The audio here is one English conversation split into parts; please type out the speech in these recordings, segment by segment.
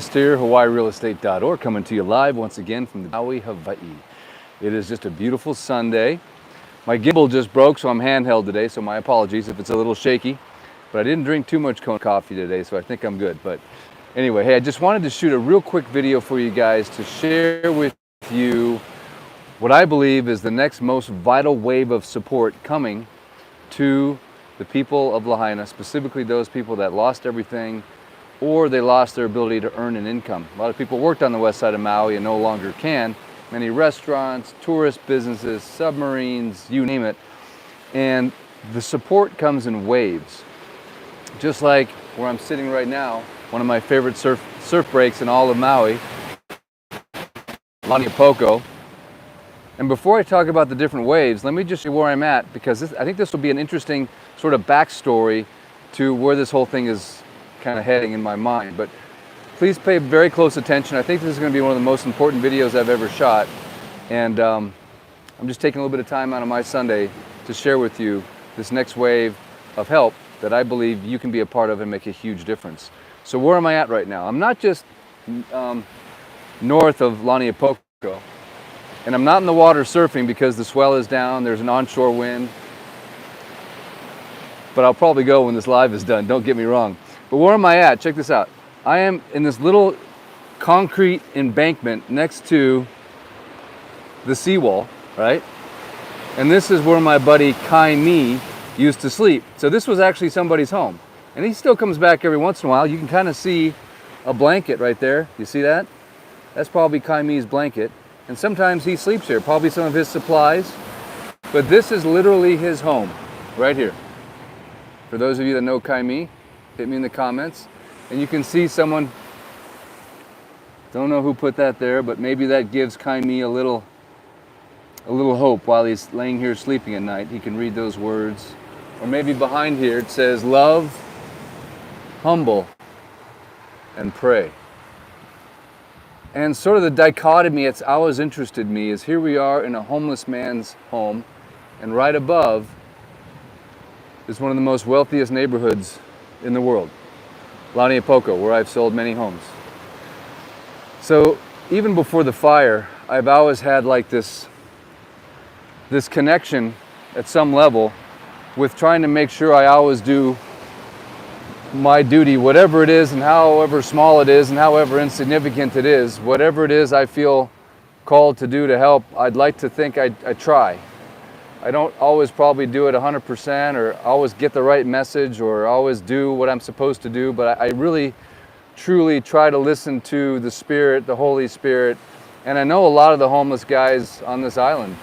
Here, HawaiiRealEstate.org, coming to you live once again from the Maui, Hawaii. It is just a beautiful Sunday. My gimbal just broke, so I'm handheld today, so my apologies if it's a little shaky. But I didn't drink too much coffee today, so I think I'm good. But anyway, hey, I just wanted to shoot a real quick video for you guys to share with you what I believe is the next most vital wave of support coming to the people of Lahaina, specifically those people that lost everything or they lost their ability to earn an income. A lot of people worked on the west side of Maui and no longer can. Many restaurants, tourist businesses, submarines, you name it. And the support comes in waves. Just like where I'm sitting right now, one of my favorite surf breaks in all of Maui, Laniapoko. And before I talk about the different waves, let me just show you where I'm at, because I think this will be an interesting sort of backstory to where this whole thing is kind of heading in my mind. But please pay very close attention. I think this is going to be one of the most important videos I've ever shot. And I'm just taking a little bit of time out of my Sunday to share with you this next wave of help that I believe you can be a part of and make a huge difference. So where am I at right now? I'm not just north of Laniapoko, and I'm not in the water surfing because the swell is down, there's an onshore wind. But I'll probably go when this live is done, don't get me wrong. But where am I at? Check this out. I am in this little concrete embankment next to the seawall, right? And this is where my buddy Kai used to sleep. So this was actually somebody's home. And he still comes back every once in a while. You can kind of see a blanket right there. You see that? That's probably Kai's blanket. And sometimes he sleeps here, probably some of his supplies. But this is literally his home, right here. For those of you that know Kai, hit me in the comments. And you can see someone, don't know who put that there, but maybe that gives Kai a little hope while he's laying here sleeping at night. He can read those words. Or maybe behind here it says, love, humble, and pray. And sort of the dichotomy that's always interested me is here we are in a homeless man's home, and right above is one of the most wealthiest neighborhoods in the world, Laniapoko, where I've sold many homes. So even before the fire, I've always had like this connection at some level with trying to make sure I always do my duty, whatever it is and however small it is and however insignificant it is, whatever it is I feel called to do to help, I'd like to think I try. I don't always probably do it 100% or always get the right message or always do what I'm supposed to do, but I really, truly try to listen to the Spirit, the Holy Spirit. And I know a lot of the homeless guys on this island.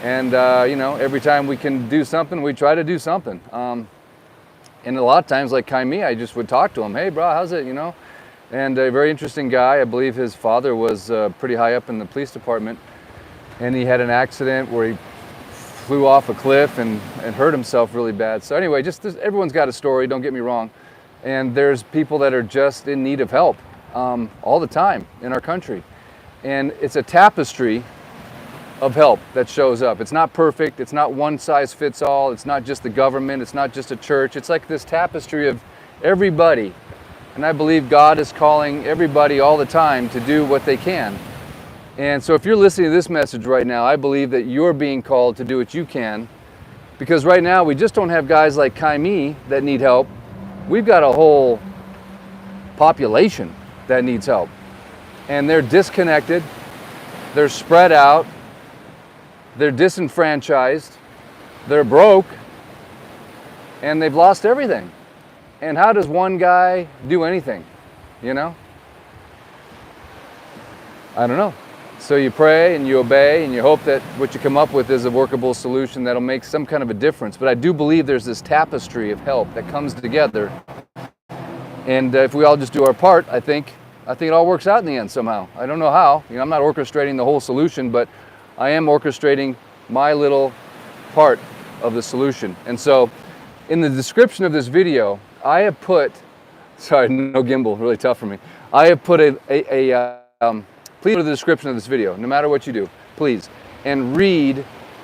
And, you know, every time we can do something, we try to do something. And a lot of times, like Kai, I just would talk to him. Hey, bro, how's it, you know? And a very interesting guy. I believe his father was pretty high up in the police department. And he had an accident where he flew off a cliff and hurt himself really bad. So anyway, everyone's got a story, don't get me wrong. And there's people that are just in need of help all the time in our country. And it's a tapestry of help that shows up. It's not perfect, it's not one size fits all, it's not just the government, it's not just a church. It's like this tapestry of everybody. And I believe God is calling everybody all the time to do what they can. And so if you're listening to this message right now, I believe that you're being called to do what you can, because right now we just don't have guys like Kai that need help. We've got a whole population that needs help. And they're disconnected, they're spread out, they're disenfranchised, they're broke, and they've lost everything. And how does one guy do anything, you know? I don't know. So you pray and you obey and you hope that what you come up with is a workable solution that'll make some kind of a difference. But I do believe there's this tapestry of help that comes together. And if we all just do our part, I think it all works out in the end somehow. I don't know how. You know, I'm not orchestrating the whole solution, but I am orchestrating my little part of the solution. And so in the description of this video, I have put, sorry, no gimbal, really tough for me. I have put please go to the description of this video, no matter what you do, please, and read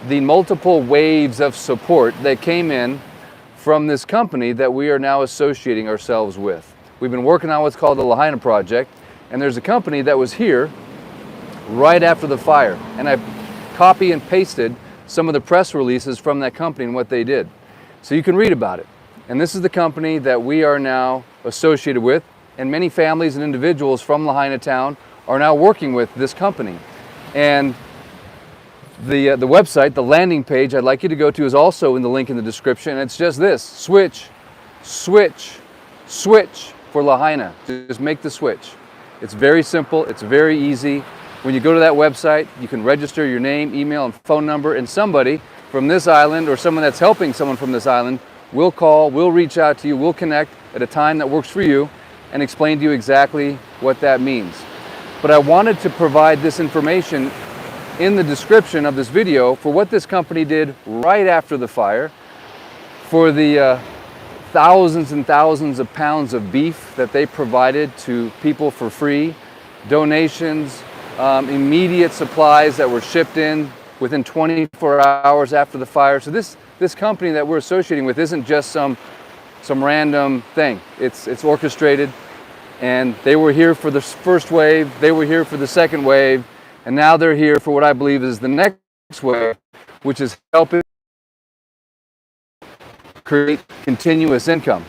the multiple waves of support that came in from this company that we are now associating ourselves with. We've been working on what's called the Lahaina project, And there's a company that was here right after the fire. And I copy and pasted some of the press releases from that company and what they did. So you can read about it. And this is the company that we are now associated with. And many families and individuals from Lahaina town are now working with this company. And the website, the landing page I'd like you to go to is also in the link in the description. It's just this: switch, switch, switch for Lahaina. Just make the switch. It's very simple. It's very easy. When you go to that website, you can register your name, email, and phone number, and somebody from this island or someone that's helping someone from this island will call, will reach out to you, will connect at a time that works for you and explain to you exactly what that means. But I wanted to provide this information in the description of this video for what this company did right after the fire, for the thousands and thousands of pounds of beef that they provided to people for free, donations, immediate supplies that were shipped in within 24 hours after the fire. So this company that we're associating with isn't just some random thing. It's orchestrated, and they were here for the first wave, they were here for the second wave, and now they're here for what I believe is the next wave, which is helping create continuous income.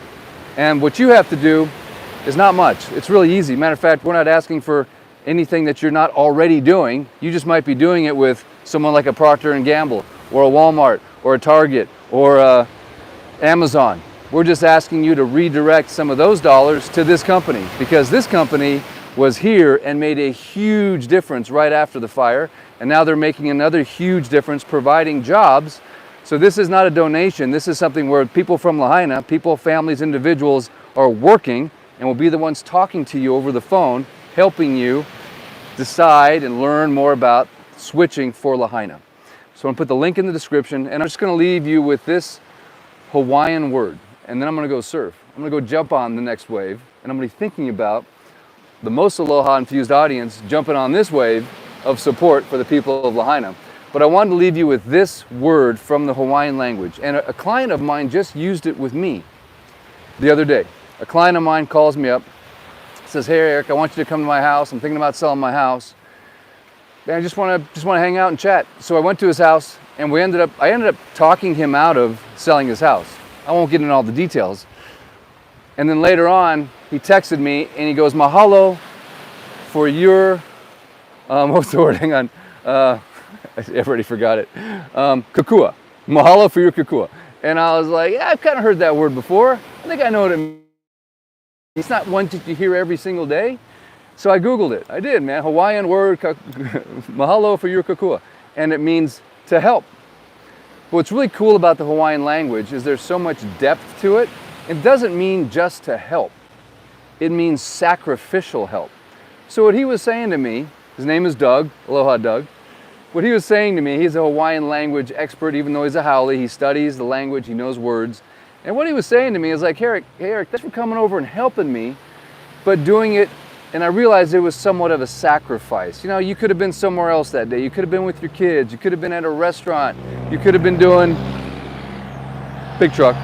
And what you have to do is not much. It's really easy. Matter of fact, we're not asking for anything that you're not already doing. You just might be doing it with someone like a Procter & Gamble or a Walmart or a Target or Amazon. We're just asking you to redirect some of those dollars to this company, because this company was here and made a huge difference right after the fire, and now they're making another huge difference providing jobs. So this is not a donation. This is something where people from Lahaina, people, families, individuals are working and will be the ones talking to you over the phone, helping you decide and learn more about switching for Lahaina. So I'm going to put the link in the description, and I'm just going to leave you with this Hawaiian word, and then I'm going to go surf. I'm going to go jump on the next wave, and I'm going to be thinking about the most Aloha infused audience jumping on this wave of support for the people of Lahaina. But I wanted to leave you with this word from the Hawaiian language. And a client of mine just used it with me the other day. A client of mine calls me up, says, "Hey Eric, I want you to come to my house. I'm thinking about selling my house. And I just want to hang out and chat." So I went to his house, and I ended up talking him out of selling his house. I won't get into all the details. And then later on, he texted me and he goes, "Mahalo for your," what's the word? Hang on. I already forgot it. Kakua. Mahalo for your kakua. And I was like, yeah, I've kind of heard that word before. I think I know what it means. It's not one that you hear every single day. So I Googled it. I did, man. Hawaiian word, mahalo for your kakua. And it means to help. What's really cool about the Hawaiian language is there's so much depth to it. It doesn't mean just to help. It means sacrificial help. So what he was saying to me, his name is Doug, Aloha Doug. What he was saying to me, he's a Hawaiian language expert, even though he's a haole. He studies the language, he knows words. And what he was saying to me is like, hey Eric, thanks for coming over and helping me, but doing it, and I realized it was somewhat of a sacrifice. You know, you could have been somewhere else that day. You could have been with your kids. You could have been at a restaurant. You could have been doing, big truck.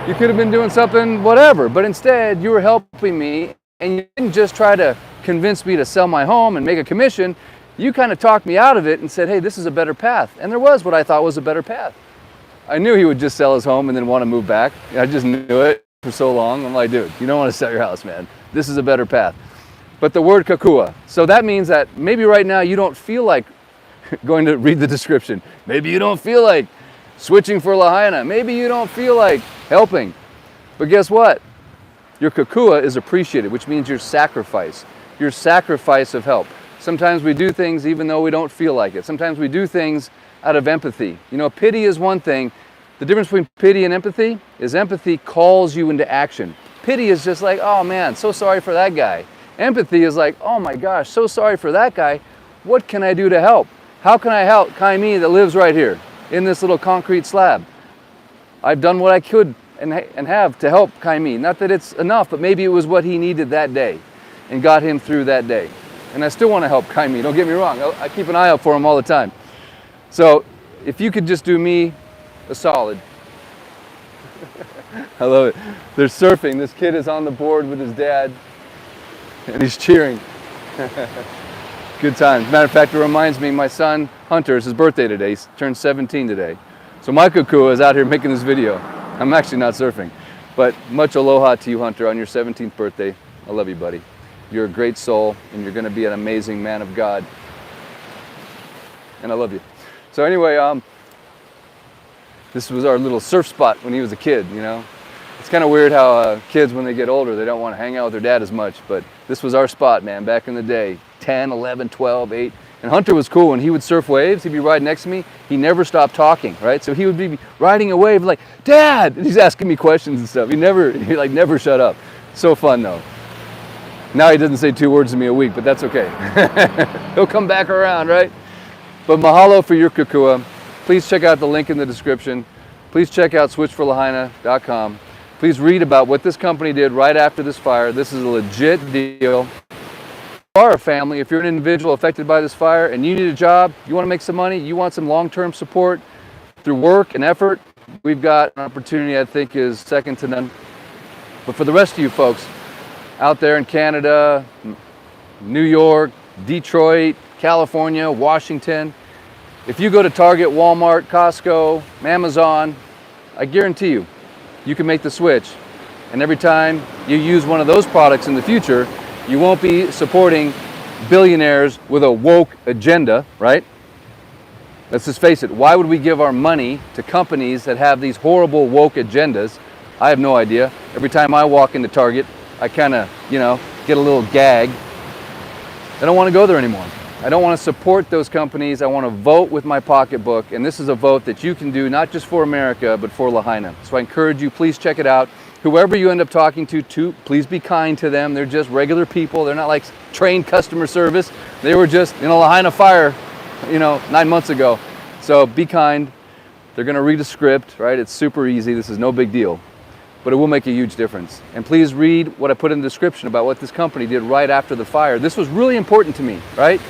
You could have been doing something, whatever, but instead you were helping me, and you didn't just try to convince me to sell my home and make a commission. You kind of talked me out of it and said, hey, this is a better path. And there was what I thought was a better path. I knew he would just sell his home and then want to move back. I just knew it for so long. I'm like, dude, you don't want to sell your house, man. This is a better path. But the word kakua. So that means that maybe right now you don't feel like going to read the description. Maybe you don't feel like switching for Lahaina. Maybe you don't feel like helping. But guess what? Your kakua is appreciated, which means your sacrifice of help. Sometimes we do things even though we don't feel like it. Sometimes we do things out of empathy. You know, pity is one thing. The difference between pity and empathy is empathy calls you into action. Pity is just like, oh man, so sorry for that guy. Empathy is like, oh my gosh, so sorry for that guy. What can I do to help? How can I help Kaimi that lives right here in this little concrete slab? I've done what I could and have to help Kaimi. Not that it's enough, but maybe it was what he needed that day and got him through that day. And I still want to help Kaimi, don't get me wrong. I keep an eye out for him all the time. So if you could just do me a solid. I love it. They're surfing. This kid is on the board with his dad. and he's cheering. Good times. Matter of fact, it reminds me, my son Hunter, it's his birthday today. He turned 17 today. So my Kakua is out here making this video. I'm actually not surfing. But much aloha to you, Hunter, on your 17th birthday. I love you, buddy. You're a great soul, and you're going to be an amazing man of God. And I love you. So anyway, this was our little surf spot when he was a kid, you know. It's kind of weird how kids, when they get older, they don't want to hang out with their dad as much. But this was our spot, man, back in the day. 10, 11, 12, 8. And Hunter was cool. When he would surf waves, he'd be riding next to me. He never stopped talking, right? So he would be riding a wave like, Dad! And he's asking me questions and stuff. He never shut up. So fun, though. Now he doesn't say 2 words to me a week, but that's okay. He'll come back around, right? But mahalo for your Kakua. Please check out the link in the description. Please check out switchforlahaina.com. Please read about what this company did right after this fire. This is a legit deal. If you are a family, if you're an individual affected by this fire and you need a job, you want to make some money, you want some long-term support through work and effort, we've got an opportunity I think is second to none. But for the rest of you folks out there in Canada, New York, Detroit, California, Washington, if you go to Target, Walmart, Costco, Amazon, I guarantee you, you can make the switch. And every time you use one of those products in the future, you won't be supporting billionaires with a woke agenda, right? Let's just face it. Why would we give our money to companies that have these horrible woke agendas? I have no idea. Every time I walk into Target, I kind of, get a little gag. I don't want to go there anymore. I don't want to support those companies. I want to vote with my pocketbook, and this is a vote that you can do not just for America, but for Lahaina. So I encourage you, please check it out. Whoever you end up talking to, please be kind to them. They're just regular people. They're not like trained customer service. They were just in a Lahaina fire, 9 months ago. So be kind. They're going to read a script, right? It's super easy. This is no big deal. But it will make a huge difference. And please read what I put in the description about what this company did right after the fire. This was really important to me, right?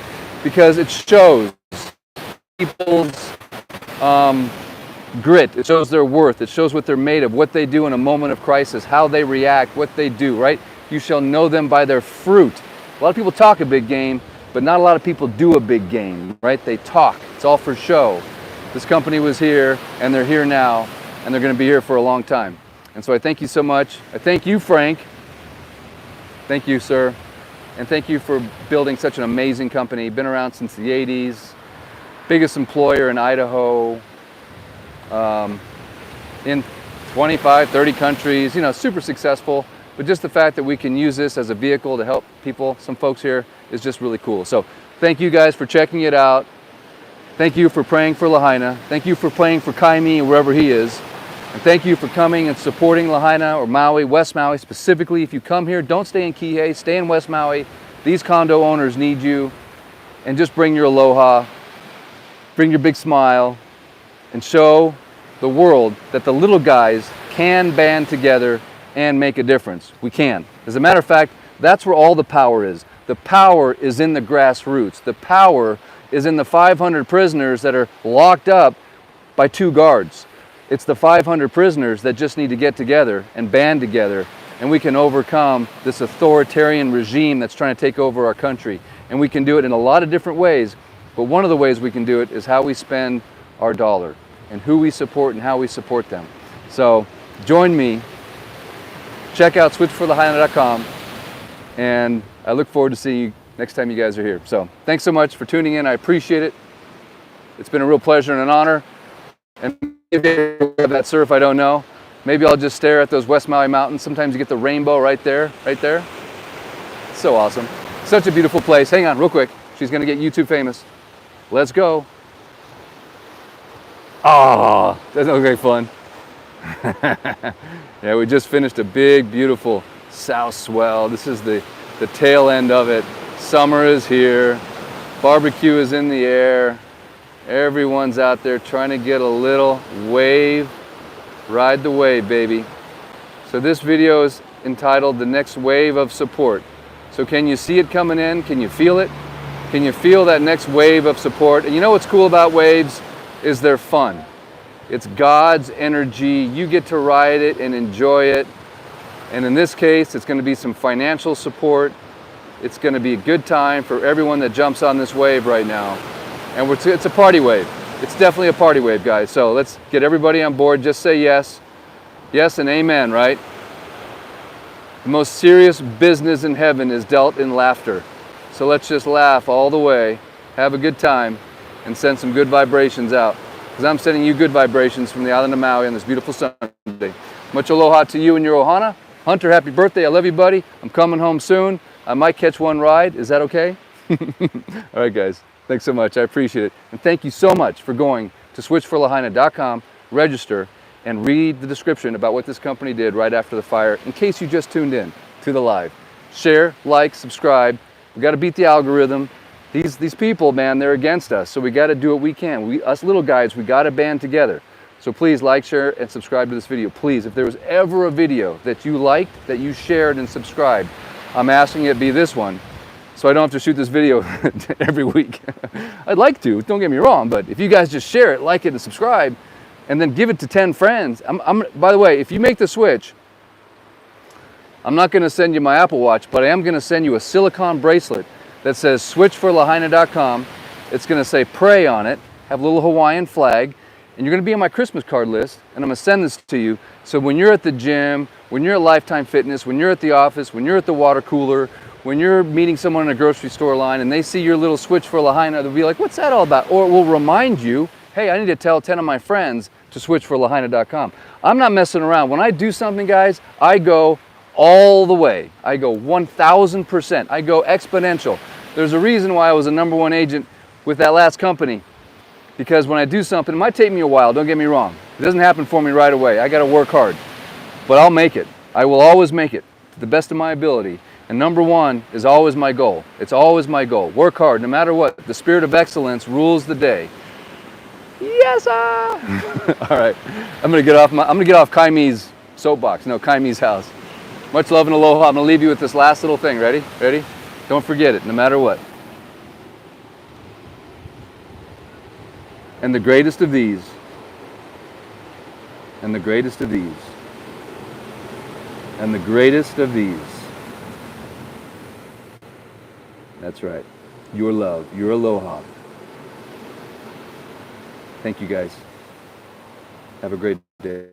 Because it shows people's grit. It shows their worth. It shows what they're made of, what they do in a moment of crisis, how they react, what they do, right? You shall know them by their fruit. A lot of people talk a big game, but not a lot of people do a big game, right? They talk. It's all for show. This company was here, and they're here now, and they're going to be here for a long time. And so I thank you so much. I thank you, Frank. Thank you, sir. And thank you for building such an amazing company. Been around since the 80s. Biggest employer in Idaho. In 25, 30 countries. Super successful. But just the fact that we can use this as a vehicle to help people, some folks here, is just really cool. So thank you guys for checking it out. Thank you for praying for Lahaina. Thank you for praying for Kaimi, wherever he is. And thank you for coming and supporting Lahaina or Maui, West Maui specifically. If you come here, don't stay in Kihei, stay in West Maui. These condo owners need you. And just bring your aloha, bring your big smile, and show the world that the little guys can band together and make a difference. We can. As a matter of fact, that's where all the power is. The power is in the grassroots. The power is in the 500 prisoners that are locked up by 2 guards. It's the 500 prisoners that just need to get together and band together, and we can overcome this authoritarian regime that's trying to take over our country. And we can do it in a lot of different ways, but one of the ways we can do it is how we spend our dollar and who we support and how we support them. So join me. Check out switchforlahaina.com, and I look forward to seeing you next time you guys are here. So thanks so much for tuning in. I appreciate it. It's been a real pleasure and an honor. And if you have that surf, I don't know. Maybe I'll just stare at those West Maui mountains. Sometimes you get the rainbow right there, right there. So awesome. Such a beautiful place. Hang on real quick. She's going to get YouTube famous. Let's go. Oh, that's not very fun. Yeah, we just finished a big, beautiful south swell. This is the tail end of it. Summer is here. Barbecue is in the air. Everyone's out there trying to get a little wave. Ride the wave, baby. So this video is entitled The Next Wave of Support. So can you see it coming in? Can you feel it? Can you feel that next wave of support? And you know what's cool about waves is they're fun. It's God's energy. You get to ride it and enjoy it. And in this case, it's going to be some financial support. It's going to be a good time for everyone that jumps on this wave right now. And it's a party wave. It's definitely a party wave, guys. So let's get everybody on board. Just say yes. Yes and amen, right? The most serious business in heaven is dealt in laughter. So let's just laugh all the way, have a good time, and send some good vibrations out. Because I'm sending you good vibrations from the island of Maui on this beautiful Sunday. Much aloha to you and your ohana. Hunter, happy birthday. I love you, buddy. I'm coming home soon. I might catch one ride. Is that okay? All right, guys. Thanks so much. I appreciate it. And thank you so much for going to switchforlahaina.com, register, and read the description about what this company did right after the fire, in case you just tuned in to the live. Share, like, subscribe. We got to beat the algorithm. These people, man, they're against us. So we got to do what we can. Us little guys, we got to band together. So please like, share, and subscribe to this video. Please, if there was ever a video that you liked, that you shared and subscribed, I'm asking it be this one, so I don't have to shoot this video every week. I'd like to, don't get me wrong, but if you guys just share it, like it, and subscribe, and then give it to 10 friends. By the way, if you make the switch, I'm not going to send you my Apple Watch, but I am going to send you a silicone bracelet that says switchforlahaina.com. It's going to say pray on it, have a little Hawaiian flag, and you're going to be on my Christmas card list, and I'm going to send this to you. So when you're at the gym, when you're at Lifetime Fitness, when you're at the office, when you're at the water cooler, when you're meeting someone in a grocery store line and they see your little switch for Lahaina, they'll be like, what's that all about? Or it will remind you, hey, I need to tell 10 of my friends to switch for Lahaina.com. I'm not messing around. When I do something, guys, I go all the way. I go 1,000%. I go exponential. There's a reason why I was a #1 agent with that last company. Because when I do something, it might take me a while, don't get me wrong. It doesn't happen for me right away. I got to work hard. But I'll make it. I will always make it to the best of my ability. And #1 is always my goal. It's always my goal. Work hard, no matter what. The spirit of excellence rules the day. Yes, sir. All right. I'm gonna get off Kaime's soapbox. No, Kaime's house. Much love and aloha. I'm gonna leave you with this last little thing. Ready? Ready? Don't forget it, no matter what. And the greatest of these, and the greatest of these, and the greatest of these. That's right. Your love, your aloha. Thank you, guys. Have a great day.